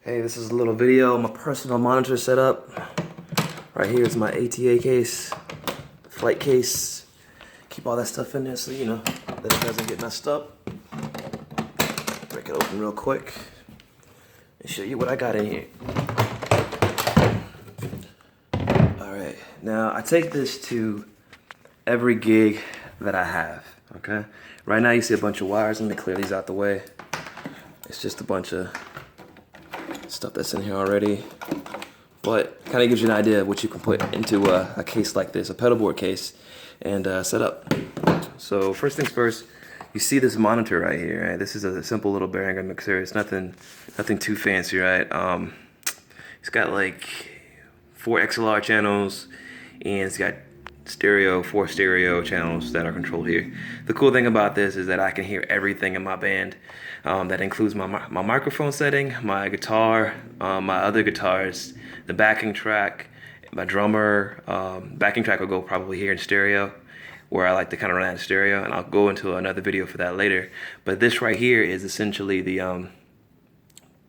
Hey, this is a little video of my personal monitor setup. Right here is my ATA case, flight case. Keep all that stuff in there so you know that it doesn't get messed up. Break it open real quick and show you what I got in here. Alright, now I take this to every gig that I have, okay? Right now you see a bunch of wires. Let me clear these out the way. It's just a bunch of stuff that's in here already, but kind of gives you an idea of what you can put into a case like this, a pedal board case, and set up. So first things first, you see this monitor right here, right? This is a simple little bearing mixer. It's nothing too fancy, right? It's got like 4 XLR channels, and it's got four stereo channels that are controlled here. The cool thing about this is that I can hear everything in my band. That includes my microphone setting, my guitar, my other guitars, the backing track, my drummer. Backing track will go probably here in stereo, where I like to kind of run out of stereo, and I'll go into another video for that later. But this right here is essentially the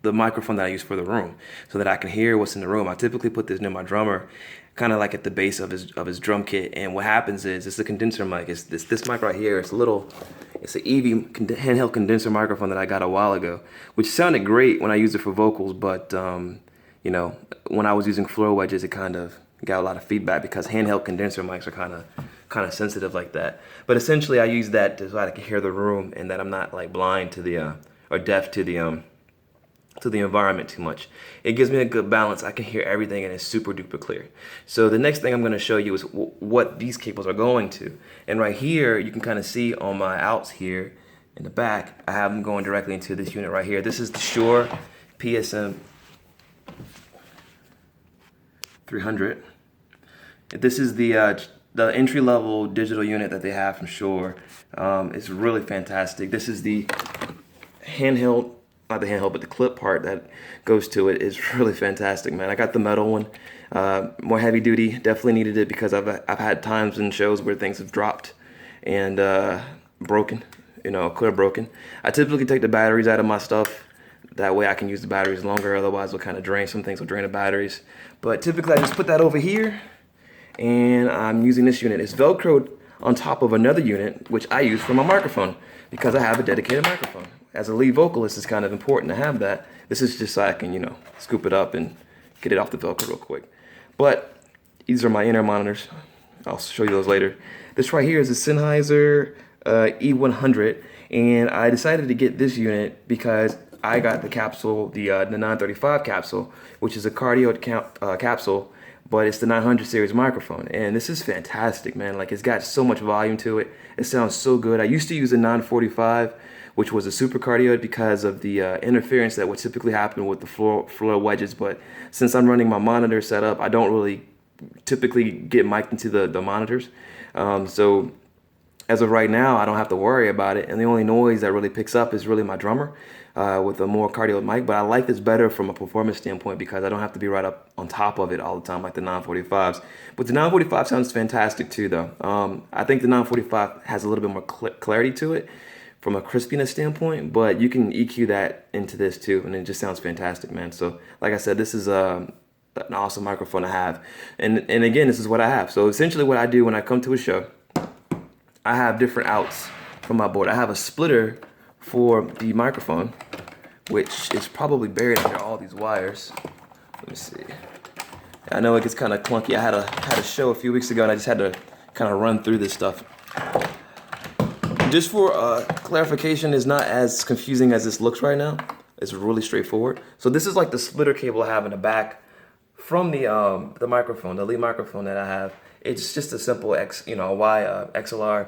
microphone that I use for the room, so that I can hear what's in the room. I typically put this near my drummer, kind of like at the base of his drum kit. And what happens is, it's a condenser mic. It's this mic right here. It's an EV handheld condenser microphone that I got a while ago, which sounded great when I used it for vocals, but you know, when I was using floor wedges, it kind of got a lot of feedback because handheld condenser mics are kind of sensitive like that. But essentially, I use that so I can hear the room, and that I'm not like blind to the or deaf to the environment too much. It gives me a good balance. I can hear everything, and it's super duper clear. So the next thing I'm going to show you is what these cables are going to. And right here, you can kind of see on my outs here in the back, I have them going directly into this unit right here. This is the Shure PSM 300. This is the entry-level digital unit that they have from Shure. It's really fantastic. This is the handheld, not the handheld, but the clip part that goes to it is really fantastic, man. I got the metal one, more heavy duty. Definitely needed it because I've had times in shows where things have dropped and broken, you know, clear broken. I typically take the batteries out of my stuff. That way I can use the batteries longer. Otherwise, they'll kind of drain. Some things will drain the batteries. But typically, I just put that over here, and I'm using this unit. It's Velcroed on top of another unit, which I use for my microphone because I have a dedicated microphone. As a lead vocalist, it's kind of important to have that. This is just so I can, you know, scoop it up and get it off the Velcro real quick. But these are my inner monitors. I'll show you those later. This right here is a Sennheiser E100, and I decided to get this unit because I got the capsule, the 935 capsule, which is a cardioid capsule, but it's the 900 series microphone, and this is fantastic, man. Like, it's got so much volume to it. It sounds so good. I used to use a 945, which was a super cardioid because of the interference that would typically happen with the floor wedges. But since I'm running my monitor setup, I don't really typically get mic'd into the monitors. So as of right now, I don't have to worry about it. And the only noise that really picks up is really my drummer with a more cardioid mic. But I like this better from a performance standpoint because I don't have to be right up on top of it all the time like the 945s. But the 945 sounds fantastic too, though. I think the 945 has a little bit more clarity to it from a crispiness standpoint, but you can EQ that into this too, and it just sounds fantastic, man. So like I said, this is an awesome microphone to have. And again, this is what I have. So essentially what I do when I come to a show, I have different outs from my board. I have a splitter for the microphone, which is probably buried under all these wires. Let me see. I know it gets kind of clunky. I had a show a few weeks ago, and I just had to kind of run through this stuff. Just for clarification, it's not as confusing as this looks right now. It's really straightforward. So this is like the splitter cable I have in the back from the microphone, the lead microphone that I have. It's just a simple XLR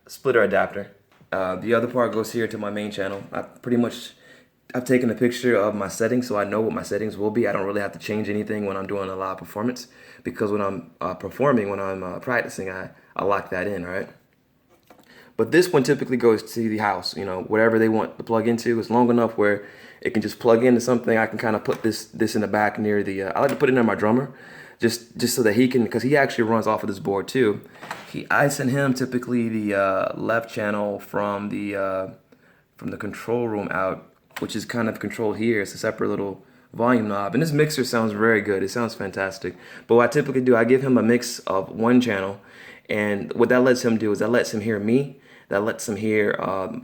splitter adapter. The other part goes here to my main channel. I've taken a picture of my settings, so I know what my settings will be. I don't really have to change anything when I'm doing a live performance, because when I'm performing, when I'm practicing, I lock that in, right? But this one typically goes to the house, you know, whatever they want to plug into. It's long enough where it can just plug into something. I can kind of put this in the back near the, I like to put it near my drummer, just so that he can, because he actually runs off of this board too. I send him typically the left channel from the control room out which is kind of controlled here. It's a separate little volume knob. And this mixer sounds very good. It sounds fantastic. But what I typically do, I give him a mix of one channel. And what that lets him do is that lets him hear me. That lets him hear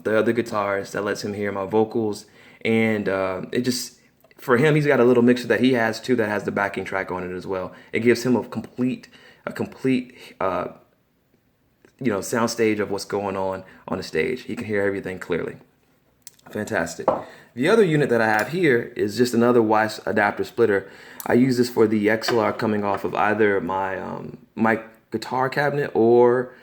the other guitars. That lets him hear my vocals. And it just, for him, he's got a little mixer that he has too that has the backing track on it as well. It gives him a complete sound stage of what's going on the stage. He can hear everything clearly. Fantastic. The other unit that I have here is just another Weiss adapter splitter. I use this for the XLR coming off of either my guitar cabinet or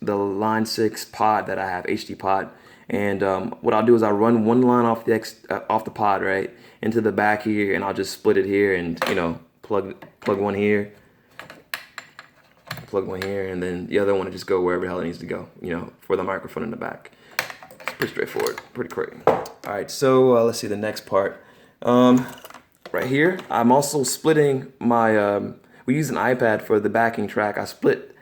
the Line 6 pod that I have, HD pod. And what I'll do is I'll run one line off the pod, right, into the back here, and I'll just split it here and, plug one here, plug one here, and then the other one will just go wherever the hell it needs to go, for the microphone in the back. It's pretty straightforward, pretty quick. All right, so let's see the next part. Right here, I'm also splitting my, we use an iPad for the backing track. I split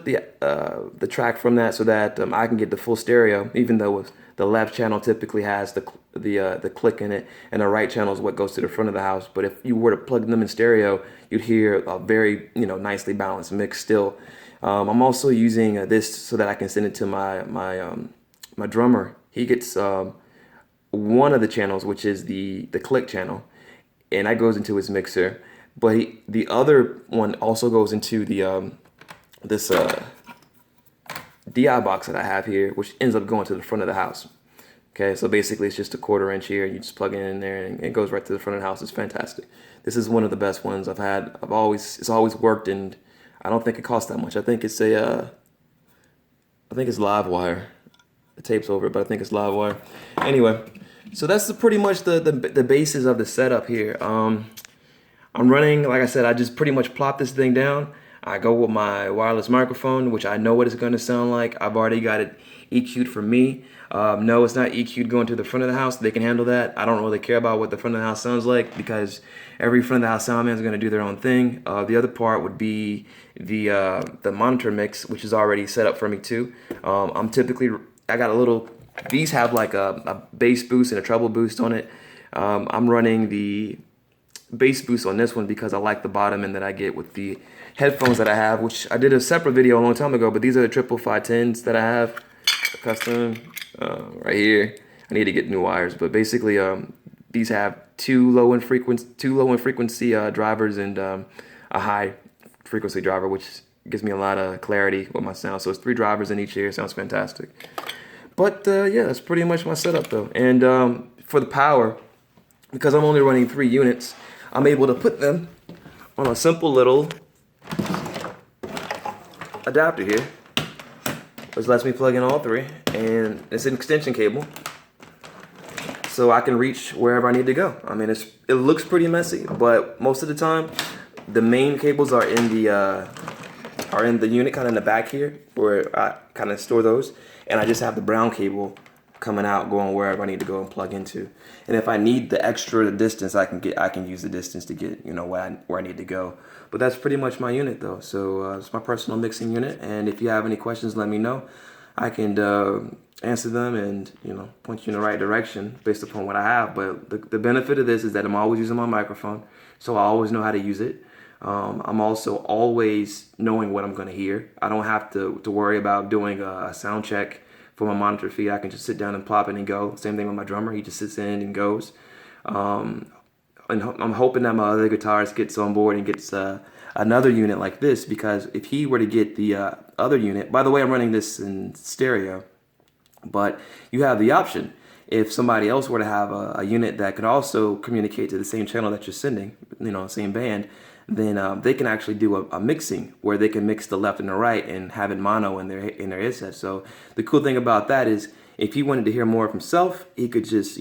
the track from that so that I can get the full stereo, even though the left channel typically has the click in it, and the right channel is what goes to the front of the house. But if you were to plug them in stereo, you'd hear a very nicely balanced mix still. I'm also using this so that I can send it to my drummer. He gets one of the channels, which is the click channel, and that goes into his mixer. But the other one also goes into the this DI box that I have here, which ends up going to the front of the house. Okay, so basically it's just a 1/4 inch here. You just plug it in there and it goes right to the front of the house. It's fantastic. This is one of the best ones I've had. It's always worked, and I don't think it costs that much. I think it's live wire. The tape's over it, but I think it's live wire. Anyway, so that's pretty much the basis of the setup here. I'm running, like I said, I just pretty much plop this thing down. I go with my wireless microphone, which I know what it's going to sound like. I've already got it EQ'd for me. No, it's not EQ'd going to the front of the house. They can handle that. I don't really care about what the front of the house sounds like because every front of the house sound man is going to do their own thing. The other part would be the monitor mix, which is already set up for me too. I got a little, these have like a bass boost and a treble boost on it. I'm running the bass boost on this one because I like the bottom end that I get with the headphones that I have, which I did a separate video a long time ago, but these are the 55510s that I have, custom, right here. I need to get new wires, but basically these have two low end frequency drivers and a high frequency driver, which gives me a lot of clarity with my sound. So it's 3 drivers in each ear. Sounds fantastic. But yeah, that's pretty much my setup though. And for the power, because I'm only running 3 units, I'm able to put them on a simple little adapter here, which lets me plug in all 3, and it's an extension cable, so I can reach wherever I need to go. I mean, it looks pretty messy, but most of the time, the main cables are in the unit, kind of in the back here, where I kind of store those, and I just have the brown cable coming out, going wherever I need to go and plug into. And if I need the extra distance, I can use the distance to get where I need to go. But that's pretty much my unit though. So it's my personal mixing unit. And if you have any questions, let me know. I can answer them and point you in the right direction based upon what I have. But the benefit of this is that I'm always using my microphone, so I always know how to use it. I'm also always knowing what I'm going to hear. I don't have to worry about doing a sound check for my monitor feed. I can just sit down and plop it and go. Same thing with my drummer. He just sits in and goes. And I'm hoping that my other guitarist gets on board and gets another unit like this, because if he were to get the other unit, by the way, I'm running this in stereo, but you have the option. If somebody else were to have a unit that could also communicate to the same channel that you're sending, same band, then they can actually do a mixing where they can mix the left and the right and have it mono in their headset. So the cool thing about that is if he wanted to hear more of himself, he could just,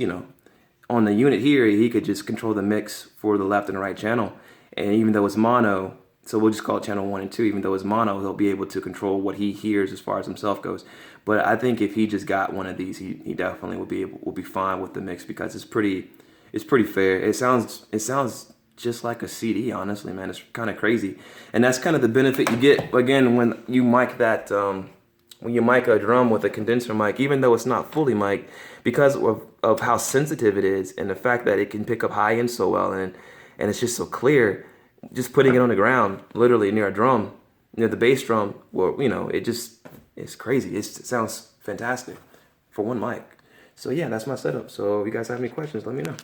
on the unit here, he could just control the mix for the left and the right channel. And even though it's mono, so we'll just call it channel 1 and 2, even though it's mono, he'll be able to control what he hears as far as himself goes. But I think if he just got one of these, he definitely will be fine with the mix, because it's pretty fair. It sounds just like a CD, honestly, man. It's kind of crazy. And that's kind of the benefit you get, again, when you mic that when you mic a drum with a condenser mic, even though it's not fully mic'd, because of how sensitive it is and the fact that it can pick up high end so well and it's just so clear, just putting it on the ground, literally near a drum, near the bass drum, well, you know, it's crazy. It sounds fantastic for one mic. So yeah, that's my setup. So if you guys have any questions, let me know.